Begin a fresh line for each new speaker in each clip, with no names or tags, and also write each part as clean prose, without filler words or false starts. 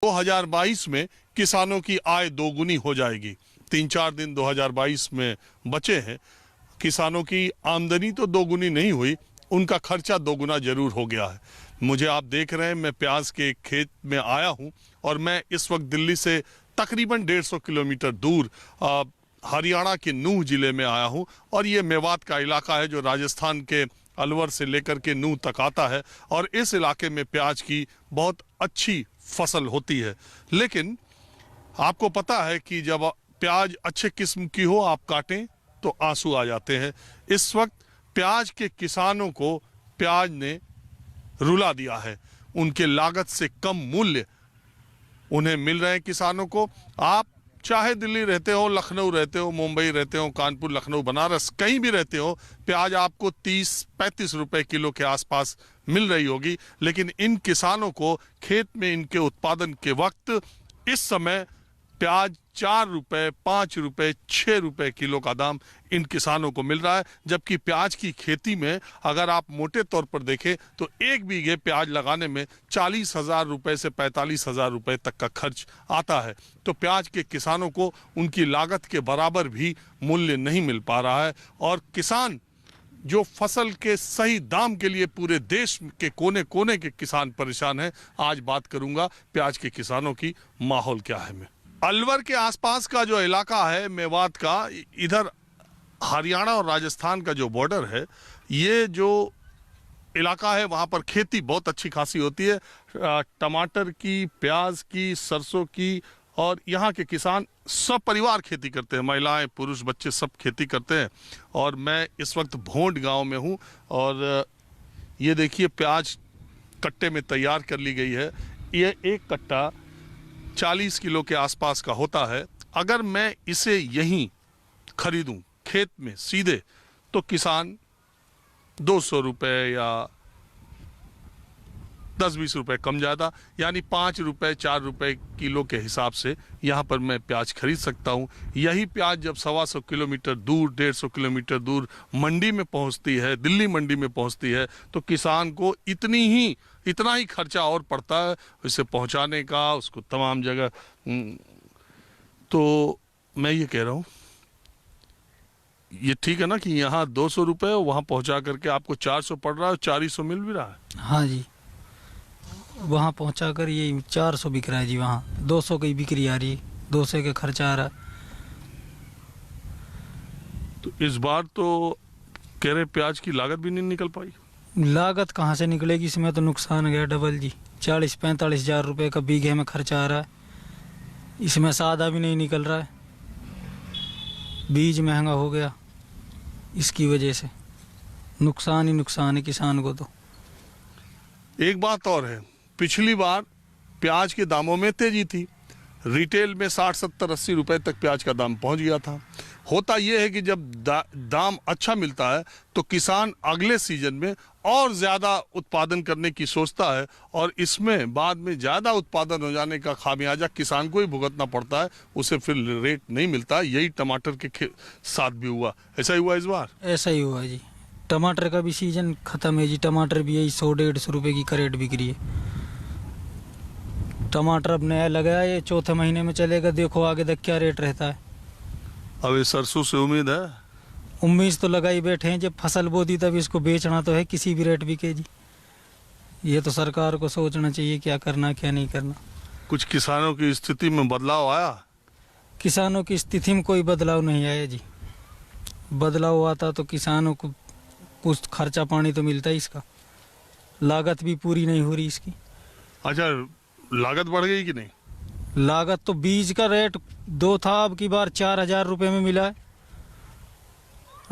2022 में किसानों की आय दोगुनी हो जाएगी। 3-4 दिन 2022 में बचे हैं। किसानों की आमदनी तो दोगुनी नहीं हुई, उनका खर्चा दोगुना जरूर हो गया है। मुझे आप देख रहे हैं, मैं प्याज के खेत में आया हूं और मैं इस वक्त दिल्ली से तकरीबन 150 किलोमीटर दूर हरियाणा के नूह जिले में आया हूं और ये मेवात का इलाका है जो राजस्थान के अलवर से लेकर के नूह तक आता है और इस इलाके में प्याज की बहुत अच्छी फसल होती है। लेकिन आपको पता है कि जब प्याज अच्छे किस्म की हो आप काटें तो आंसू आ जाते हैं। इस वक्त प्याज के किसानों को प्याज ने रुला दिया है। उनके लागत से कम मूल्य उन्हें मिल रहे हैं किसानों को। आप चाहे दिल्ली रहते हो, लखनऊ रहते हो, मुंबई रहते हो, कानपुर, लखनऊ, बनारस, कहीं भी रहते हो, प्याज आपको 30-35 रुपए किलो के आसपास मिल रही होगी। लेकिन इन किसानों को खेत में इनके उत्पादन के वक्त इस समय प्याज 4 रुपए, 5 रुपए, 6 रुपए किलो का दाम इन किसानों को मिल रहा है। जबकि प्याज की खेती में अगर आप मोटे तौर पर देखें तो 1 बीघे प्याज लगाने में 40,000 रुपए से 45,000 रुपए तक का खर्च आता है। तो प्याज के किसानों को उनकी लागत के बराबर भी मूल्य नहीं मिल पा रहा है और किसान जो फसल के सही दाम के लिए पूरे देश के कोने कोने के किसान परेशान हैं। आज बात करूंगा प्याज के किसानों की माहौल क्या है। मैं अलवर के आसपास का जो इलाका है मेवात का, इधर हरियाणा और राजस्थान का जो बॉर्डर है, ये जो इलाका है वहाँ पर खेती बहुत अच्छी खासी होती है। टमाटर की, प्याज की, सरसों की, और यहाँ के किसान सब परिवार खेती करते हैं। महिलाएं, पुरुष, बच्चे सब खेती करते हैं। और मैं इस वक्त भोंड गांव में हूँ और ये देखिए प्याज कट्टे में तैयार कर ली गई है। ये एक कट्टा 40 किलो के आसपास का होता है। अगर मैं इसे यहीं खरीदूं खेत में सीधे तो किसान 200 रुपए या 10-20 रुपए कम ज़्यादा, यानी 5 रुपए 4 रुपए किलो के हिसाब से यहाँ पर मैं प्याज खरीद सकता हूँ। यही प्याज जब 125 किलोमीटर दूर, 150 किलोमीटर दूर मंडी में पहुँचती है, दिल्ली मंडी में पहुँचती है, तो किसान को इतना ही खर्चा और पड़ता है इसे पहुँचाने का, उसको तमाम जगह। तो मैं ये कह रहा हूँ, ये ठीक है ना कि यहाँ 200 रुपये वहाँ पहुँचा करके आपको 400 पड़ रहा है, 400 मिल भी रहा है।
हाँ जी, वहाँ पहुँचा कर ये 400 बिक रहा है जी। वहाँ 200 की बिक्री आ रही है, 200 का खर्चा आ रहा है।
तो इस बार तो कह रहे प्याज की लागत भी नहीं निकल पाई।
लागत कहाँ से निकलेगी, इसमें तो नुकसान गया डबल जी। 40-45 हज़ार रुपये का बीघे में खर्चा आ रहा है, इसमें सादा भी नहीं निकल रहा है। बीज महंगा हो गया, इसकी वजह से नुकसान ही नुकसान है किसान को। तो
एक बात और है, पिछली बार प्याज के दामों में तेजी थी। रिटेल में 60-70-80 रुपए तक प्याज का दाम पहुंच गया था। होता यह है कि जब दाम अच्छा मिलता है तो किसान अगले सीजन में और ज़्यादा उत्पादन करने की सोचता है और इसमें बाद में ज़्यादा उत्पादन हो जाने का खामियाजा किसान को ही भुगतना पड़ता है, उसे फिर रेट नहीं मिलता। यही टमाटर के साथ भी हुआ। ऐसा ही हुआ इस बार।
ऐसा ही हुआ जी। टमाटर का भी सीजन ख़त्म है जी। टमाटर भी यही 100-150 रुपये की करेट बिक्री है। टमाटर अब नया लगाया, ये चौथे महीने में चलेगा, देखो आगे तक क्या रेट रहता है।
अब ये सरसों से उम्मीद है?
उम्मीद तो लगाई बैठे हैं, जब फसल बो दी तब इसको बेचना तो है, किसी भी रेट बिके जी। ये तो सरकार को सोचना चाहिए क्या करना क्या नहीं करना।
कुछ किसानों की स्थिति में बदलाव आया?
किसानों की स्थिति में कोई बदलाव नहीं आया जी। बदलाव आता तो किसानों को कुछ खर्चा पानी तो मिलता ही, इसका लागत भी पूरी नहीं हो रही इसकी।
अच्छा, लागत बढ़ गई कि नहीं?
लागत तो बीज का रेट 2 था, अब की बार 4,000 रुपये में मिला है।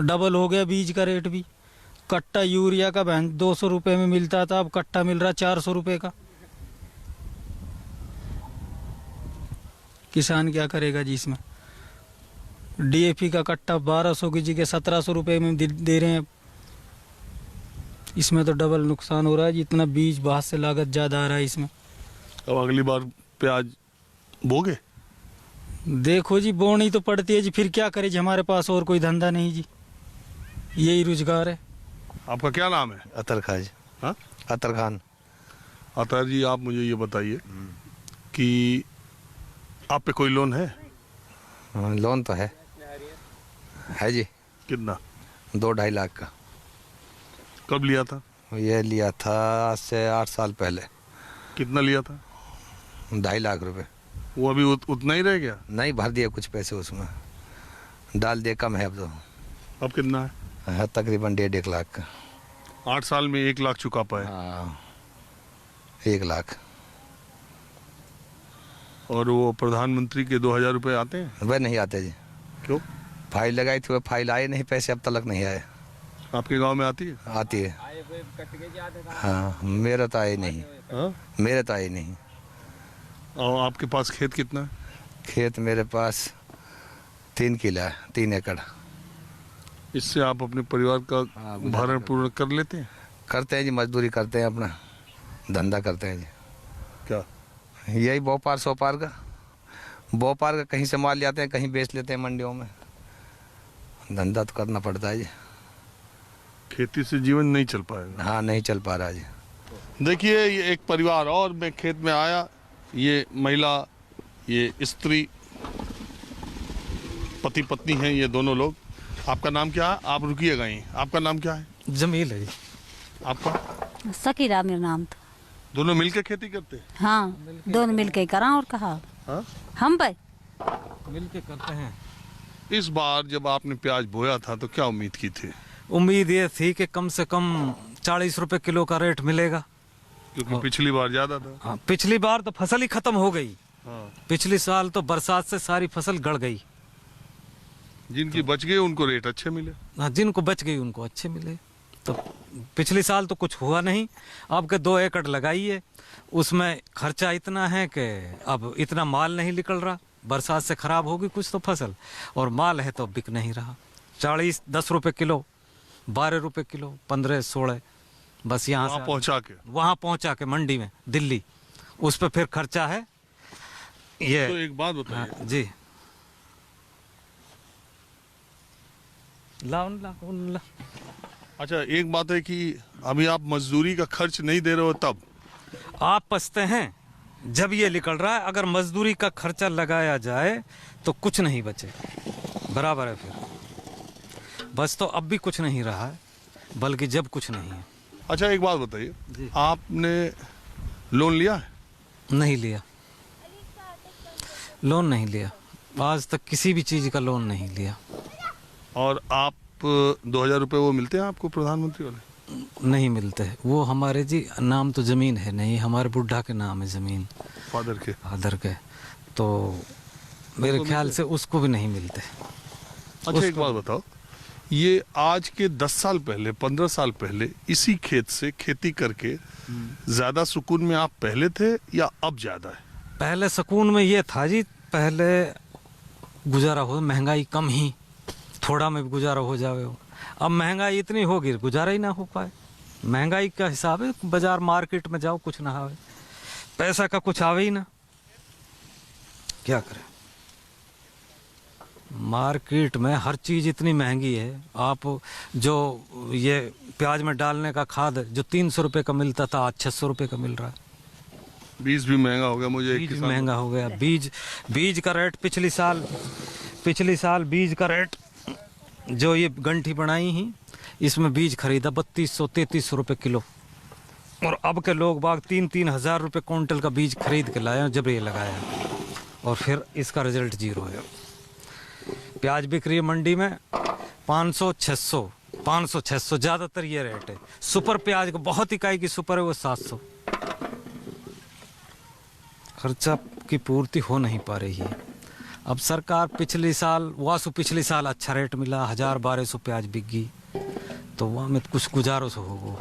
डबल हो गया बीज का रेट भी। कट्टा यूरिया का 200 रुपये में मिलता था, अब कट्टा मिल रहा 400 रुपये का। किसान क्या करेगा जी इसमें। DAP का कट्टा 1200 की जगह 1700 रुपये में दे रहे हैं। इसमें तो डबल नुकसान हो रहा है जी, इतना बीज बाहर से लागत ज़्यादा आ रहा है इसमें।
अब अगली बार प्याज बोगे?
देखो जी, बोनी तो पड़ती है जी, फिर क्या करे जी, हमारे पास और कोई धंधा नहीं जी, यही रोजगार है।
आपका क्या नाम है?
अतर खान।
हाँ,
अतर खान।
अतर जी, आप मुझे ये बताइए कि आप पे कोई लोन है?
लोन तो है जी।
कितना?
2-2.5 लाख का।
कब लिया था?
ये लिया था आज से 8 साल पहले।
कितना लिया था?
2.5 लाख रुपए।
वो अभी उतना ही रह गया?
नहीं, भर दिए कुछ पैसे उसमें, डाल दिए, कम है अब तो।
अब कितना
है तकरीबन 1.5 लाख का।
8 साल में 1 लाख चुका पाए?
हाँ, 1 लाख।
और वो प्रधानमंत्री के 2000 रुपए आते हैं?
वह नहीं आते जी।
क्यों?
फाइल लगाई थी, वह फाइल आए नहीं, पैसे अब तक नहीं आए।
आपके गांव में आती है?
आती है। हाँ, मेरा तो आए नहीं।
हाँ?
मेरे तो आए नहीं।
और आपके पास खेत कितना है?
खेत मेरे पास 3 किला है, 3 एकड़।
इससे आप अपने परिवार का
हाँ,
भरण पूर्ण कर लेते हैं?
करते हैं जी, मजदूरी करते हैं, अपना धंधा करते हैं जी।
क्या?
यही भोपाल सोपार का, भोपाल का कहीं से माल ले आते हैं, कहीं बेच लेते हैं मंडियों में। धंधा तो करना पड़ता है जी।
खेती से जीवन नहीं चल पाएगा?
हाँ, नहीं चल पा रहा जी।
देखिए, ये एक परिवार और मैं खेत में आया, ये महिला, ये स्त्री, पति पत्नी हैं ये दोनों लोग। आपका नाम क्या है? आप रुकिएगा ही। आपका नाम क्या है?
जमील है जी।
आपका?
सकीरा मेरा नाम था।
दोनों मिलकर खेती करते हैं?
हाँ, दोनों मिल के करा और कहा।
हाँ?
हम भाई
मिल के करते हैं।
इस बार जब आपने प्याज बोया था तो क्या उम्मीद की थी?
उम्मीद ये थी कि कम से कम 40 रुपए किलो का रेट मिलेगा,
क्योंकि पिछली बार ज्यादा था।
हाँ, पिछली बार तो फसल ही खत्म हो गई।
हाँ।
पिछली साल तो बरसात से सारी फसल गड़ गई।
जिनकी बच गई उनको रेट अच्छे मिले।
हाँ, जिनको बच गई उनको अच्छे मिले। तो पिछली साल तो कुछ हुआ नहीं। अब के 2 एकड़ लगाइए, उसमें खर्चा इतना है कि अब इतना माल नहीं निकल रहा। बरसात से खराब होगी कुछ तो फसल, और माल है तो बिक नहीं रहा। 10 रुपए किलो, 12 रुपए किलो, 15, 16, बस यहाँ से वहाँ पहुँचा के मंडी में दिल्ली, उस पर फिर खर्चा है ये।
तो एक बात बताइए।
हाँ, जी। ला।
अच्छा, एक बात है कि अभी आप मजदूरी का खर्च नहीं दे रहे हो, तब
आप पछते हैं जब ये निकल रहा है। अगर मजदूरी का खर्चा लगाया जाए तो कुछ नहीं बचे, बराबर है फिर। बस तो अब भी कुछ नहीं रहा है, बल्कि जब कुछ नहीं है।
अच्छा, एक बात बताइए, आपने लोन लिया है?
नहीं लिया, लोन नहीं लिया, आज तक किसी भी चीज़ का लोन नहीं लिया।
और आप 2000 रुपए वो मिलते हैं आपको प्रधानमंत्री वाले?
नहीं मिलते। वो हमारे जी नाम तो ज़मीन है नहीं, हमारे बुढ़ा के नाम है ज़मीन,
फादर के।
फादर के, तो मेरे ख्याल से उसको भी नहीं मिलते।
अच्छा, एक बात बताओ, ये आज के 10 साल पहले, 15 साल पहले इसी खेत से खेती करके ज्यादा सुकून में आप पहले थे या अब ज्यादा है?
पहले सुकून में ये था जी, पहले गुजारा हो, महंगाई कम ही, थोड़ा में भी गुजारा हो जावे हो। अब महंगाई इतनी होगी गुजारा ही ना हो पाए। महंगाई का हिसाब है, बाजार मार्केट में जाओ कुछ ना आवे, पैसा का कुछ आवे ही ना, क्या करें। मार्केट में हर चीज़ इतनी महंगी है। आप जो ये प्याज में डालने का खाद जो 300 रुपये का मिलता था, आज 600 रुपये का मिल रहा है।
बीज भी महंगा हो गया। मुझे
बीज महंगा हो गया। बीज का रेट पिछली साल बीज का रेट जो ये गंठी बनाई ही, इसमें बीज खरीदा 3200-3300 रुपये किलो, और अब के लोग बाग 3-3 हज़ार रुपये क्विंटल का बीज खरीद के लाए जब ये लगाया, और फिर इसका रिजल्ट 0 है। प्याज बिक रही है मंडी में 500-600, ज़्यादातर ये रेट है। सुपर प्याज को बहुत इकाई की सुपर है वो 700। खर्चा की पूर्ति हो नहीं पा रही है। अब सरकार पिछले साल अच्छा रेट मिला, 1000-1200 प्याज बिक गई, तो वहाँ में कुछ गुजारो से होगो।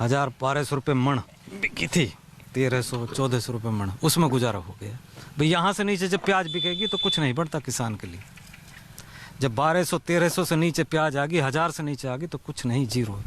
1000-1200 रुपये मण बिकी थी, 1300-1400 रुपये मण, उसमें गुजारा हो गया। भाई यहाँ से नीचे जब प्याज बिकेगी तो कुछ नहीं बढ़ता किसान के लिए। जब 1200-1300 से नीचे प्याज आ गई, 1000 से नीचे आ गई तो कुछ नहीं, 0 है।